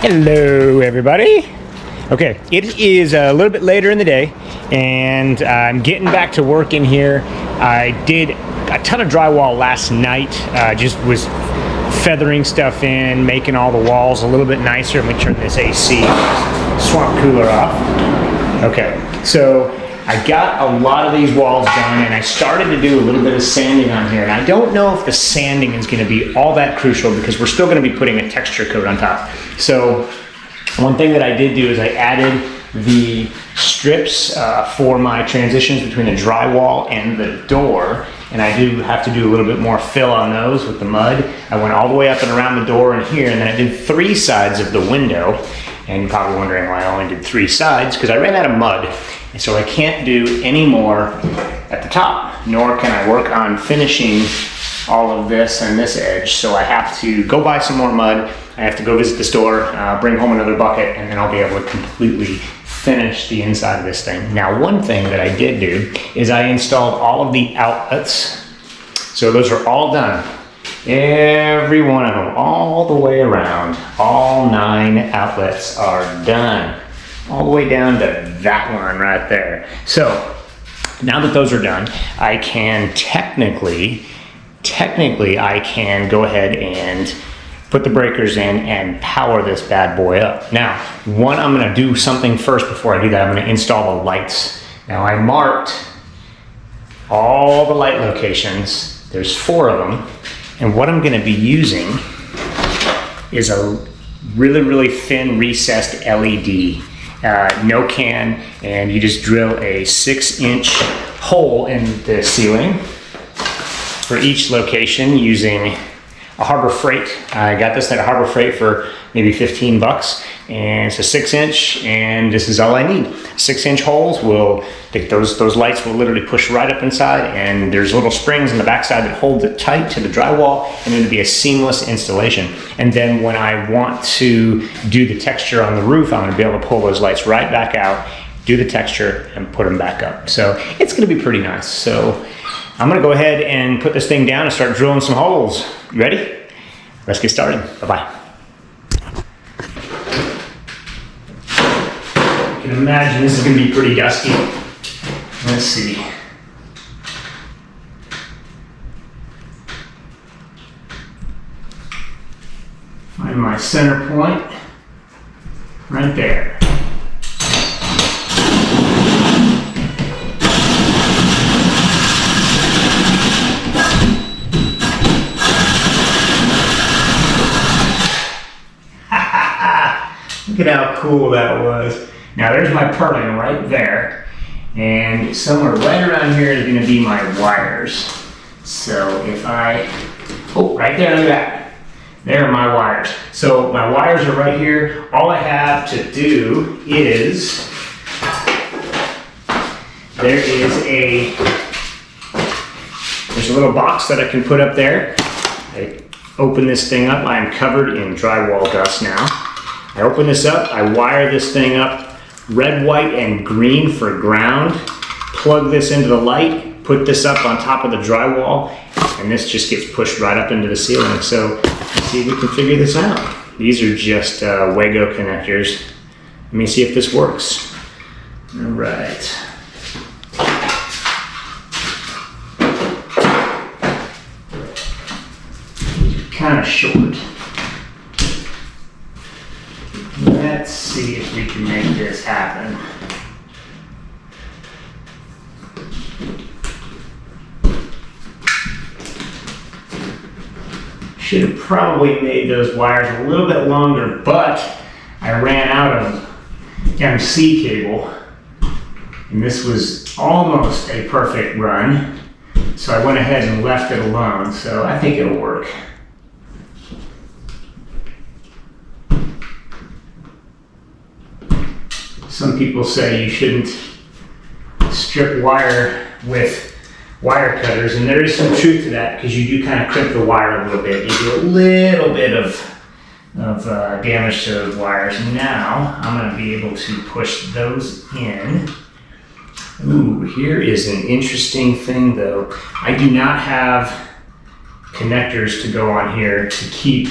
Hello everybody. Okay, it is a little bit later in the day and I'm getting back to work in here. I did a ton of drywall last night, just was feathering stuff in, making all the walls a little bit nicer. Let me turn this AC swamp cooler off. Okay, so I got a lot of these walls done and I started to do a little bit of sanding on here, and I don't know if the sanding is going to be all that crucial because we're still going to be putting a texture coat on top. So one thing that I did do is I added the strips for my transitions between the drywall and the door, and I do have to do a little bit more fill on those with the mud. I went all the way up and around the door and here, and then I did 3 sides of the window. And you're probably wondering why I only did 3 sides, because I ran out of mud. And so I can't do any more at the top, nor can I work on finishing all of this and this edge. So I have to go buy some more mud. I have to go visit the store, bring home another bucket, and then I'll be able to completely finish the inside of this thing. Now, one thing that I did do is I installed all of the outlets. So those are all done. Every one of them, all the way around, all 9 outlets are done. All the way down to that one right there. So now that those are done, I can technically I can go ahead and put the breakers in and power this bad boy up. Now, I'm gonna do something first before I do that. I'm gonna install the lights. Now I marked all the light locations. There's 4 of them. And what I'm gonna be using is a really, really thin recessed LED, no can, and you just drill a 6-inch hole in the ceiling for each location using a Harbor Freight. I got this at Harbor Freight for maybe 15 bucks, and it's a 6-inch, and this is all I need. 6-inch holes will, those lights will literally push right up inside, and there's little springs in the backside that hold it tight to the drywall, and it'll be a seamless installation. And then when I want to do the texture on the roof, I'm gonna be able to pull those lights right back out, do the texture, and put them back up. So it's gonna be pretty nice. So I'm gonna go ahead and put this thing down and start drilling some holes. You ready? Let's get started. Bye-bye. You can imagine this is gonna be pretty dusty. Let's see. Find my center point right there. Look at how cool that was. Now there's my purling right there, and somewhere right around here is going to be my wires. So if right there, look at that. There are my wires. So my wires are right here. All I have to do is, there's a little box that I can put up there. I open this thing up. I'm covered in drywall dust now. I open this up, I wire this thing up, red, white, and green for ground, plug this into the light, put this up on top of the drywall, and this just gets pushed right up into the ceiling. So let's see if we can figure this out. These are just WAGO connectors. Let me see if this works. All right. These are kind of short. Let's see if we can make this happen. Should have probably made those wires a little bit longer, but I ran out of MC cable, and this was almost a perfect run, so I went ahead and left it alone, so I think it'll work. Some people say you shouldn't strip wire with wire cutters, and there is some truth to that because you do kind of crimp the wire a little bit. You do a little bit of damage to those wires. Now I'm going to be able to push those in. Ooh, here is an interesting thing though. I do not have connectors to go on here to keep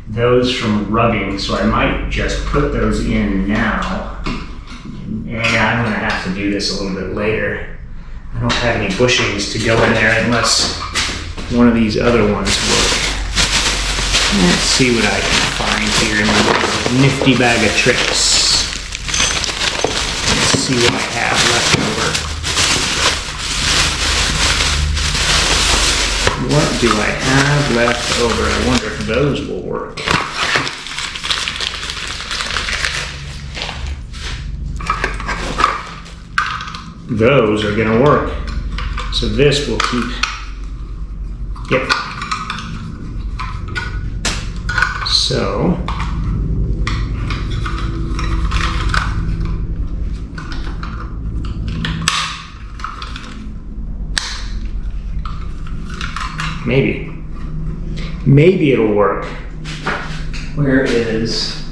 those from rubbing, so I might just put those in now. And I'm gonna have to do this a little bit later. I don't have any bushings to go in there unless one of these other ones work. Let's see what I can find here in my nifty bag of tricks. Let's see what I have left over. What do I have left over? I wonder if those will work. Those are gonna work. So this will keep, yep. So, maybe it'll work. Where is,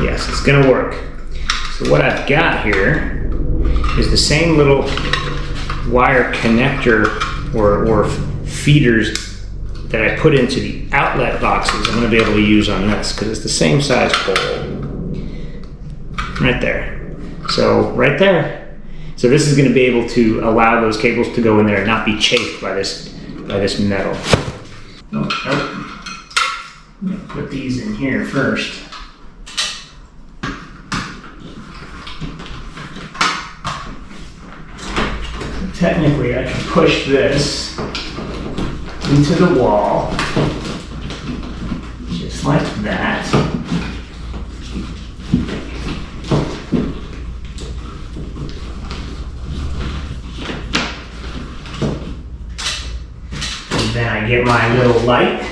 yes, it's gonna work. So what I've got here is the same little wire connector or feeders that I put into the outlet boxes. I'm gonna be able to use on this because it's the same size pole. Right there. So right there. So this is going to be able to allow those cables to go in there and not be chafed by this metal. Oh, I'm going to put these in here first. So technically I can push this into the wall just like that. Then I get my little light.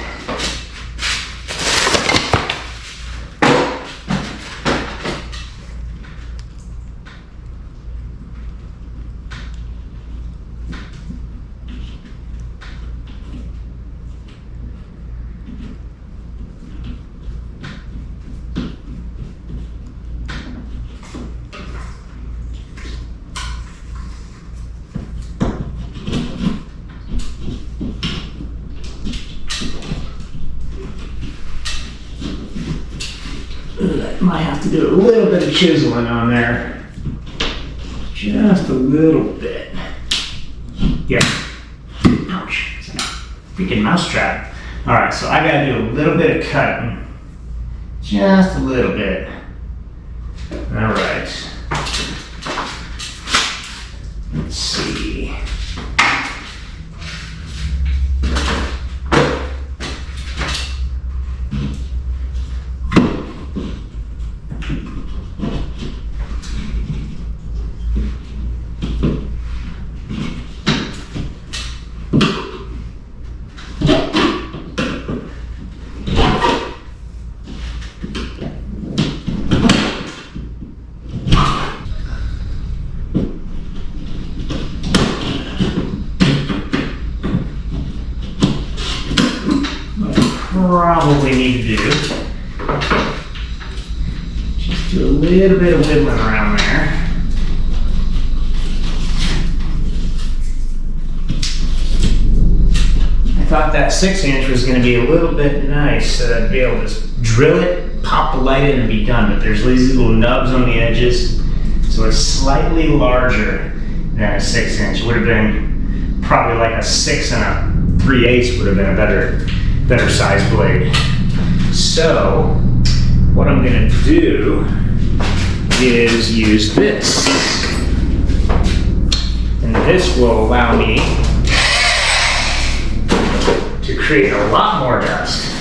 Might have to do a little bit of chiseling on there. Just a little bit. Yep. Ouch. It's like a freaking mousetrap. Alright, so I gotta do a little bit of cutting. Just a little bit. Alright. Let's see. Probably need to do. Just do a little bit of wiggling around there. I thought that 6-inch was going to be a little bit nice so that I'd be able to just drill it, pop the light in and be done, but there's these little nubs on the edges, so it's slightly larger than a 6-inch. It would have been probably like a 6 and a 3/8 would have been a better size blade. So what I'm going to do is use this, and this will allow me to create a lot more dust.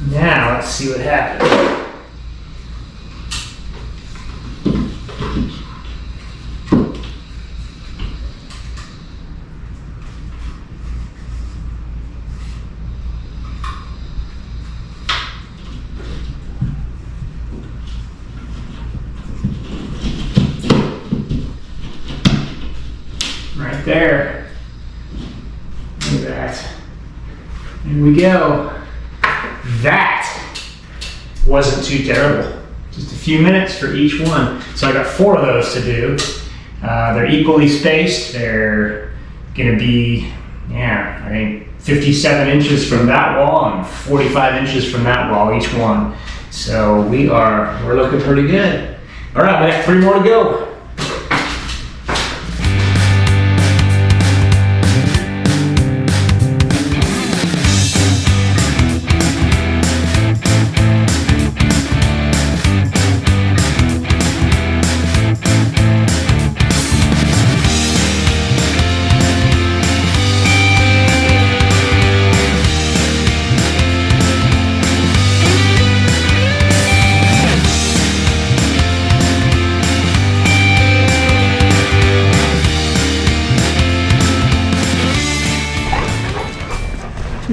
Now let's see what happens. right there. Look at that. There we go. That wasn't too terrible. Just a few minutes for each one. So I got 4 of those to do. They're equally spaced. They're gonna be, I think 57 inches from that wall and 45 inches from that wall, each one. So we're looking pretty good. All right, we got 3 more to go.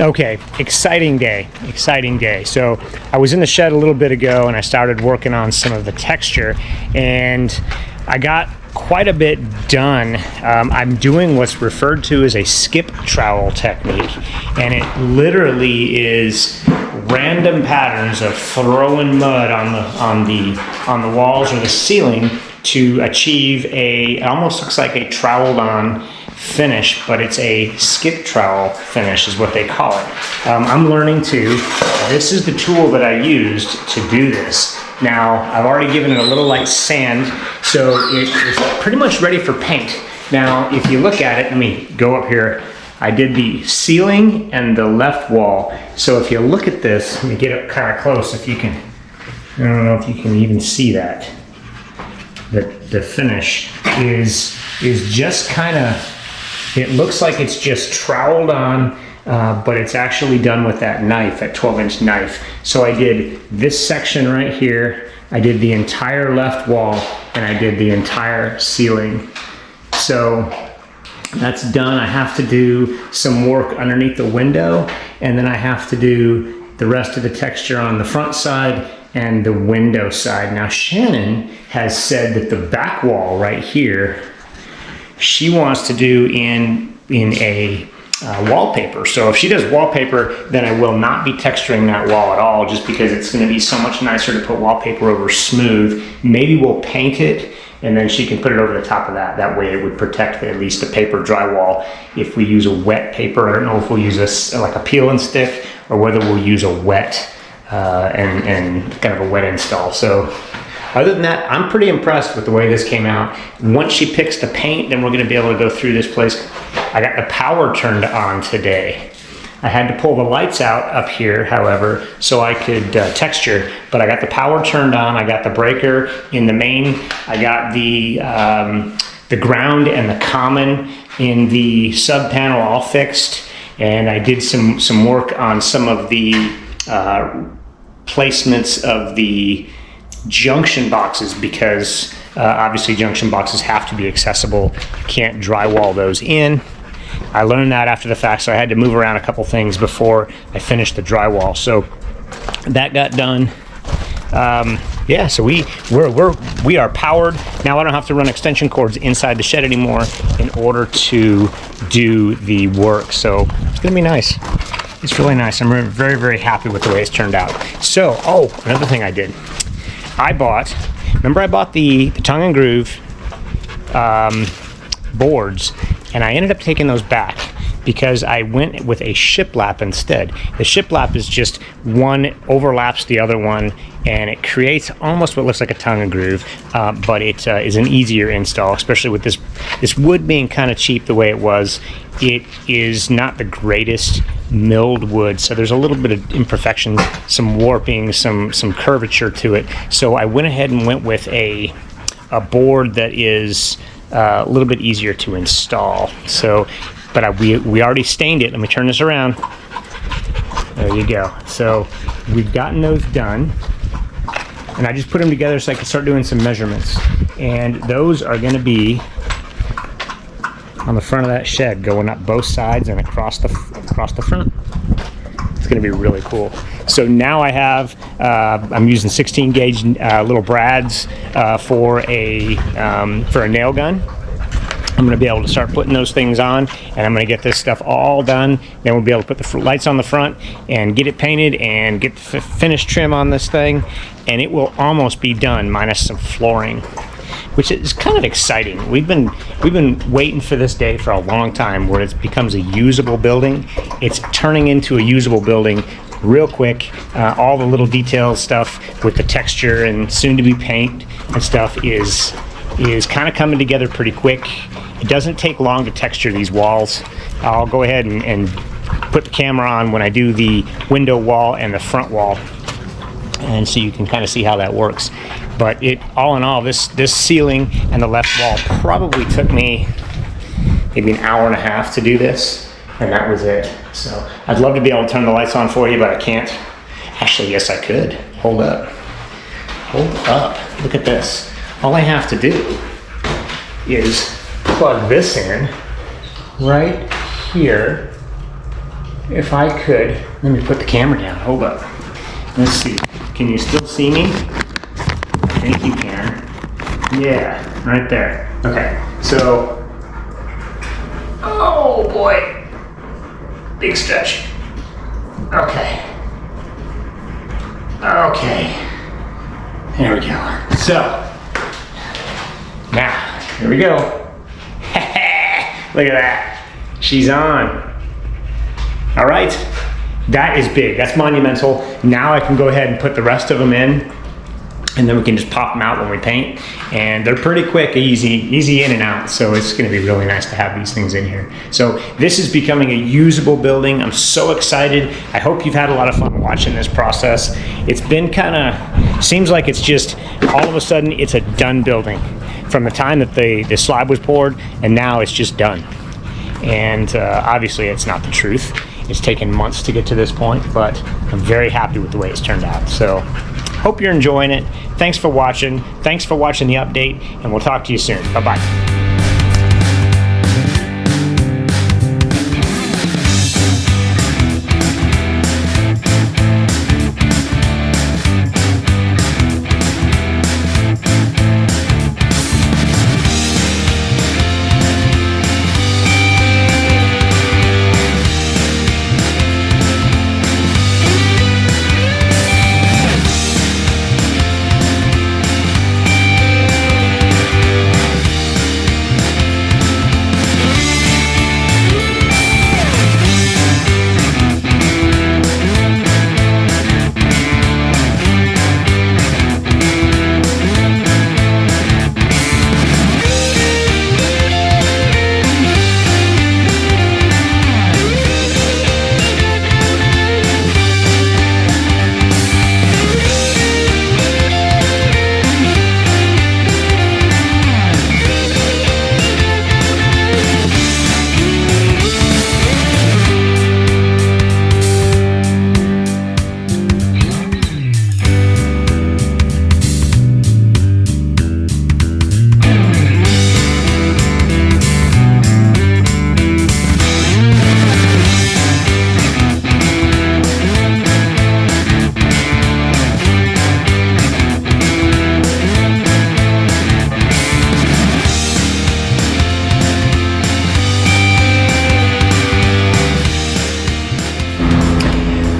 Okay, exciting day. So I was in the shed a little bit ago and I started working on some of the texture and I got quite a bit done. I'm doing what's referred to as a skip trowel technique, and it literally is random patterns of throwing mud on the walls or the ceiling to achieve it almost looks like a troweled on finish, but it's a skip trowel finish is what they call it. I'm learning this is the tool that I used to do this. Now, I've already given it a little light sand, so it's pretty much ready for paint. Now, if you look at it, let me go up here. I did the ceiling and the left wall. So if you look at this, let me get up kind of close if you can, I don't know if you can even see that. The finish is just kind of, it looks like it's just troweled on, but it's actually done with that knife, that 12-inch knife. So I did this section right here, I did the entire left wall, and I did the entire ceiling. So that's done. I have to do some work underneath the window, and then I have to do the rest of the texture on the front side and the window side. Now Shannon has said that the back wall right here, she wants to do in a wallpaper. So if she does wallpaper, then I will not be texturing that wall at all, just because it's going to be so much nicer to put wallpaper over smooth. Maybe we'll paint it and then she can put it over the top of that. That way it would protect at least the paper drywall. If we use a wet paper, I don't know if we'll use like a peel and stick or whether we'll use a wet and kind of a wet install. So other than that, I'm pretty impressed with the way this came out. Once she picks the paint, then we're going to be able to go through this place. I got the power turned on today. I had to pull the lights out up here, however, so I could texture, but I got the power turned on. I got the breaker in the main. I got the ground and the common in the sub panel all fixed, and I did some work on some of the placements of the junction boxes, because obviously junction boxes have to be accessible. You can't drywall those in. I learned that after the fact, so I had to move around a couple things before I finished the drywall. So that got done. Yeah, so we are powered. Now I don't have to run extension cords inside the shed anymore in order to do the work. So it's gonna be nice. It's really nice. I'm very, very happy with the way it's turned out. So, another thing I did. I bought the tongue and groove boards, and I ended up taking those back because I went with a shiplap instead. The shiplap is just one overlaps the other one, and it creates almost what looks like a tongue and groove, but it is an easier install, especially with this wood being kind of cheap the way it was. It is not the greatest milled wood, so there's a little bit of imperfection, some warping, some curvature to it. So I went ahead and went with a board that is a little bit easier to install. So, but we already stained it. Let me turn this around. There you go. So we've gotten those done, and I just put them together so I can start doing some measurements. And those are going to be on the front of that shed, going up both sides and across the front. It's going to be really cool. So now I have, I'm using 16 gauge little brads for a nail gun. I'm going to be able to start putting those things on, and I'm going to get this stuff all done. Then we'll be able to put the lights on the front and get it painted and get the finished trim on this thing, and it will almost be done minus some flooring, which is kind of exciting. We've been waiting for this day for a long time, where it becomes a usable building. It's turning into a usable building real quick. All the little detail stuff with the texture and soon-to-be paint and stuff is kind of coming together pretty quick. It doesn't take long to texture these walls. I'll go ahead and put the camera on when I do the window wall and the front wall, and so you can kind of see how that works. But all in all, this ceiling and the left wall probably took me maybe an hour and a half to do this, and that was it. So I'd love to be able to turn the lights on for you, but I can't. Actually, yes, I could. Hold up. Look at this. All I have to do is plug this in right here. If I could, let me put the camera down. Hold up. Let's see. Can you still see me? I think you can. Yeah, right there. Okay, so, oh boy, big stretch. Okay, there we go. So, now, here we go. Look at that, she's on. All right, that is big, that's monumental. Now I can go ahead and put the rest of them in, and then we can just pop them out when we paint. And they're pretty quick, easy in and out. So it's gonna be really nice to have these things in here. So this is becoming a usable building. I'm so excited. I hope you've had a lot of fun watching this process. It's been seems like it's just, all of a sudden, it's a done building. From the time that the slab was poured, and now it's just done. And obviously it's not the truth. It's taken months to get to this point, but I'm very happy with the way it's turned out. So hope you're enjoying it. Thanks for watching. Thanks for watching the update, and we'll talk to you soon. Bye-bye.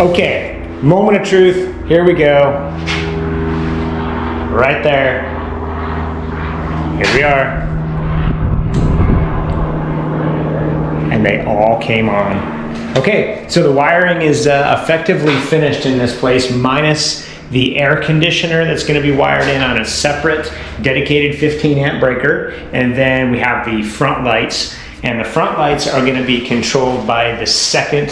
Okay, moment of truth, here we go. Right there. Here we are. And they all came on. Okay, so the wiring is effectively finished in this place, minus the air conditioner that's going to be wired in on a separate dedicated 15 amp breaker. And then we have the front lights, and the front lights are going to be controlled by the second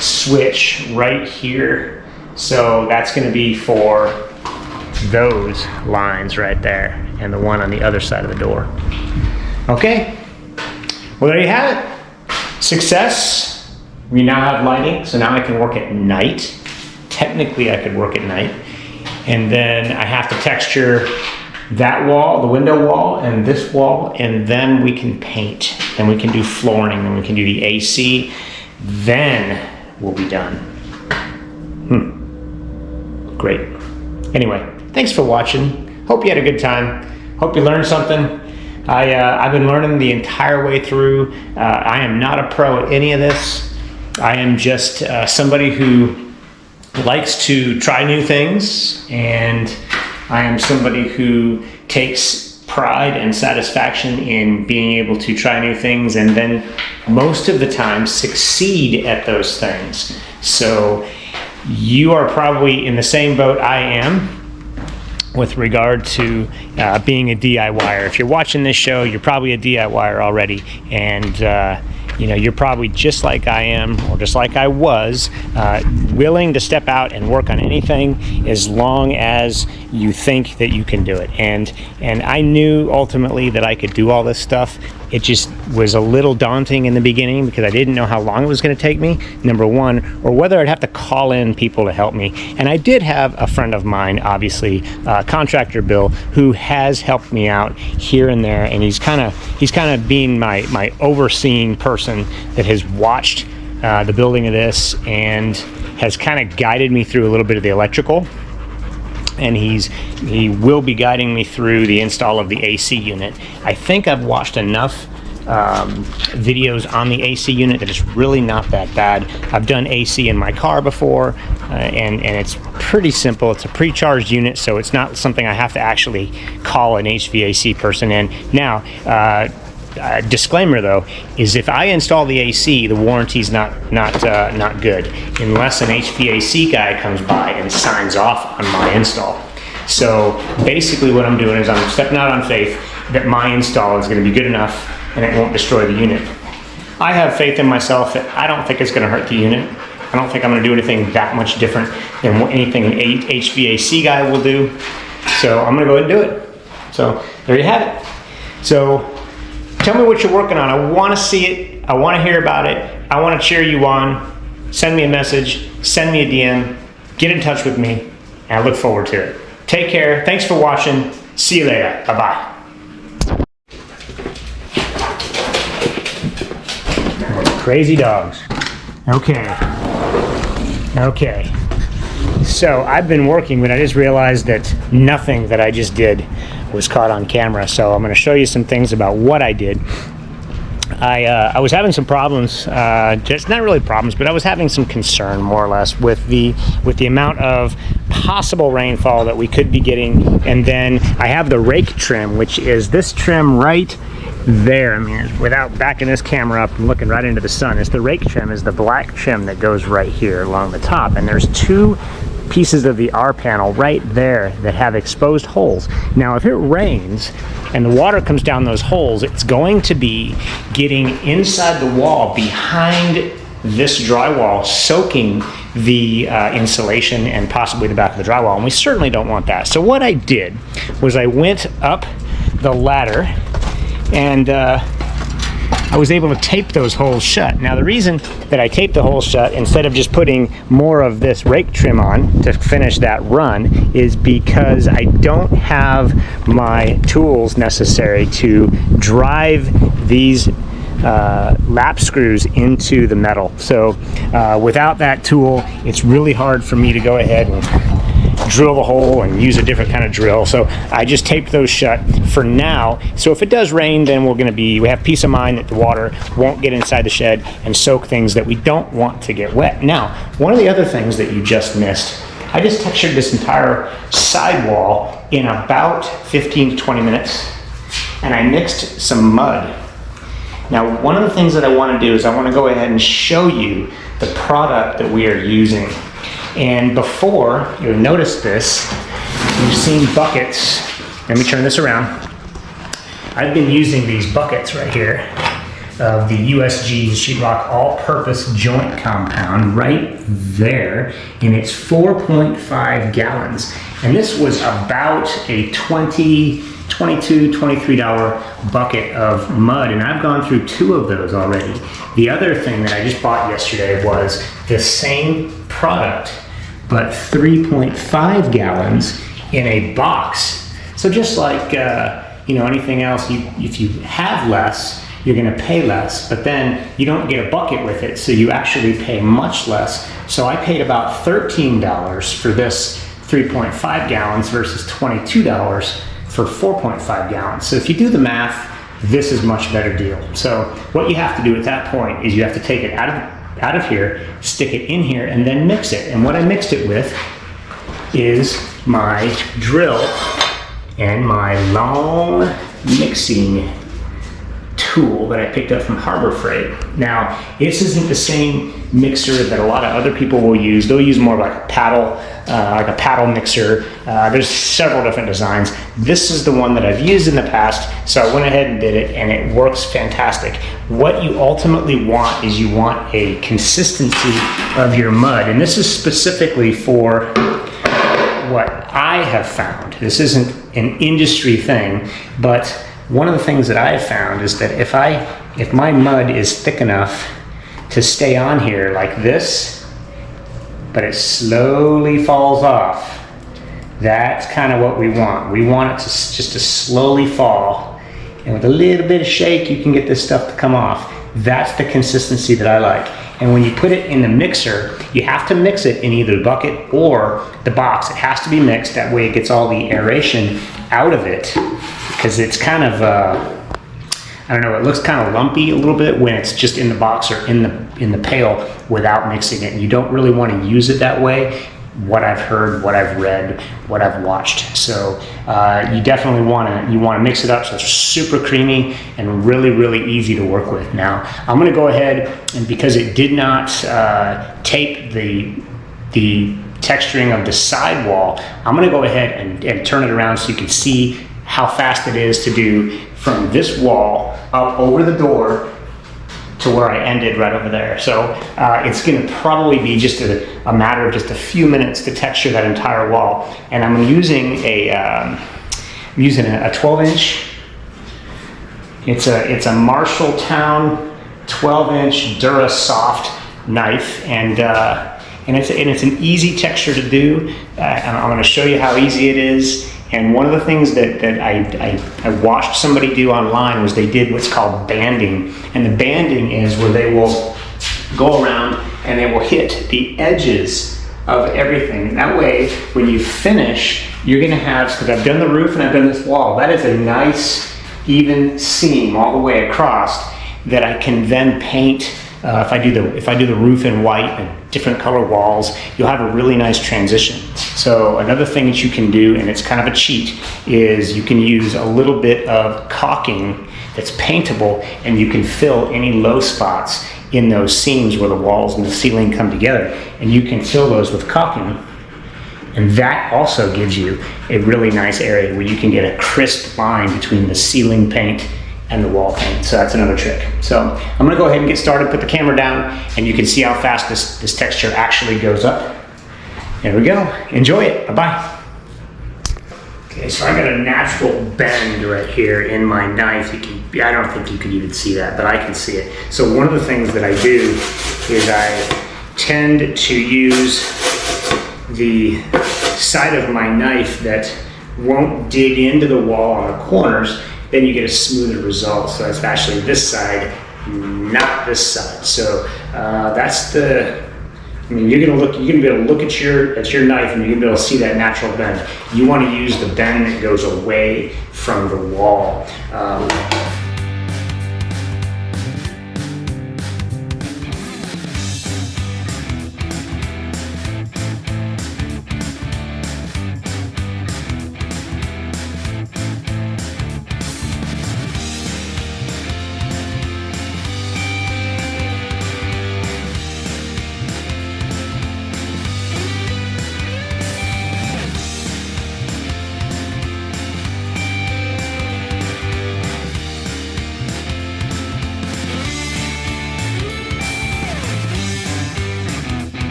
switch right here. So that's going to be for those lines right there, and the one on the other side of the door. Okay, well, there you have it. Success. We now have lighting, so now I can work at night. Technically I could work at night. And then I have to texture that wall, the window wall, and this wall, and then we can paint. Then we can do flooring, then we can do the AC. Then we'll be done. Great. Anyway, thanks for watching. Hope you had a good time. Hope you learned something. I've been learning the entire way through. I am not a pro at any of this. I am just somebody who likes to try new things, and I am somebody who takes pride and satisfaction in being able to try new things and then most of the time succeed at those things. So you are probably in the same boat I am with regard to being a DIYer. If you're watching this show, you're probably a DIYer already, and you know, you're probably just like I am, or just like I was, willing to step out and work on anything as long as you think that you can do it. And I knew ultimately that I could do all this stuff. It just was a little daunting in the beginning because I didn't know how long it was going to take me, number one, or whether I'd have to call in people to help me. And I did have a friend of mine, obviously, contractor Bill, who has helped me out here and there, and he's kind of being my overseeing person that has watched the building of this and has kind of guided me through a little bit of the electrical. And he will be guiding me through the install of the AC unit. I think I've watched enough videos on the AC unit that it's really not that bad. I've done AC in my car before, and it's pretty simple. It's a pre-charged unit, so it's not something I have to actually call an HVAC person in. Now, disclaimer though, is if I install the AC, the warranty's not good unless an HVAC guy comes by and signs off on my install. So basically what I'm doing is I'm stepping out on faith that my install is going to be good enough and it won't destroy the unit. I have faith in myself that I don't think it's going to hurt the unit. I don't think I'm going to do anything that much different than anything an HVAC guy will do. So I'm going to go ahead and do it. So there you have it. So tell me what you're working on. I want to see it. I want to hear about it. I want to cheer you on. Send me a message. Send me a DM. Get in touch with me. And I look forward to it. Take care. Thanks for watching. See you later. Bye-bye. Crazy dogs. Okay. So I've been working, but I just realized that nothing that I just did was caught on camera. So I'm going to show you some things about what I did. I was having some problems, just not really problems, but I was having some concern more or less with the amount of possible rainfall that we could be getting. And then I have the rake trim, which is this trim right there. I mean, without backing this camera up and looking right into the sun, it's the rake trim, is the black trim that goes right here along the top. And there's two pieces of the R panel right there that have exposed holes. Now if it rains and the water comes down those holes, it's going to be getting inside the wall behind this drywall, soaking the insulation and possibly the back of the drywall, and we certainly don't want that. So what I did was I went up the ladder and I was able to tape those holes shut. Now the reason that I taped the holes shut instead of just putting more of this rake trim on to finish that run is because I don't have my tools necessary to drive these lap screws into the metal. So without that tool, it's really hard for me to go ahead and drill the hole and use a different kind of drill. So I just taped those shut for now. So if it does rain, then we have peace of mind that the water won't get inside the shed and soak things that we don't want to get wet. Now, one of the other things that you just missed, I just textured this entire sidewall in about 15 to 20 minutes, and I mixed some mud. Now, one of the things that I want to do is I want to go ahead and show you the product that we are using. And before, you'll notice this, you've seen buckets. Let me turn this around. I've been using these buckets right here of the USG Sheetrock All-Purpose Joint Compound right there, and it's 4.5 gallons. And this was about a $22, $23 bucket of mud, and I've gone through 2 of those already. The other thing that I just bought yesterday was the same product, but 3.5 gallons in a box. So just like anything else, if you have less, you're going to pay less, but then you don't get a bucket with it, so you actually pay much less. So I paid about $13 for this 3.5 gallons versus $22 for 4.5 gallons. So if you do the math, this is much better deal. So what you have to do at that point is you have to take it out of here, stick it in here, and then mix it. And what I mixed it with is my drill and my long mixing tool that I picked up from Harbor Freight. Now, this isn't the same mixer that a lot of other people will use. They'll use more like a paddle mixer. There's several different designs. This is the one that I've used in the past, so I went ahead and did it, and it works fantastic. What you ultimately want is you want a consistency of your mud, and this is specifically for what I have found. This isn't an industry thing, but one of the things that I have found is that if my mud is thick enough to stay on here like this, but it slowly falls off, that's kind of what we want. We want it to just to slowly fall, and with a little bit of shake, you can get this stuff to come off. That's the consistency that I like. And when you put it in the mixer, you have to mix it in either the bucket or the box. It has to be mixed, that way it gets all the aeration out of it, because it's kind of, I don't know, it looks kind of lumpy a little bit when it's just in the box or in the pail without mixing it. And you don't really want to use it that way, what I've heard, what I've read, what I've watched. So you definitely want to mix it up so it's super creamy and really, really easy to work with. Now, I'm going to go ahead, and because it did not tape the texturing of the sidewall, I'm going to go ahead and turn it around so you can see how fast it is to do from this wall up over the door to where I ended right over there. So it's going to probably be just a matter of just a few minutes to texture that entire wall. And I'm using a 12-inch. It's a Marshalltown 12-inch Durasoft knife, and it's an easy texture to do. I'm going to show you how easy it is. And one of the things that I watched somebody do online was they did what's called banding. And the banding is where they will go around and they will hit the edges of everything. That way, when you finish, you're gonna have, because I've done the roof and I've done this wall, that is a nice, even seam all the way across that I can then paint. If I do the roof in white and different color walls, you'll have a really nice transition. So another thing that you can do, and it's kind of a cheat, is you can use a little bit of caulking that's paintable, and you can fill any low spots in those seams where the walls and the ceiling come together, and you can fill those with caulking. And that also gives you a really nice area where you can get a crisp line between the ceiling paint and the wall paint. So that's another trick. So I'm gonna go ahead and get started, put the camera down, and you can see how fast this texture actually goes up. There we go. Enjoy it. Bye-bye. Okay, so I got a natural bend right here in my knife. I don't think you can even see that, but I can see it. So one of the things that I do is I tend to use the side of my knife that won't dig into the wall on the corners. Then you get a smoother result. So it's actually this side, not this side. So that's the, I mean, you're gonna be able to look at your knife, and you're gonna be able to see that natural bend. You want to use the bend that goes away from the wall.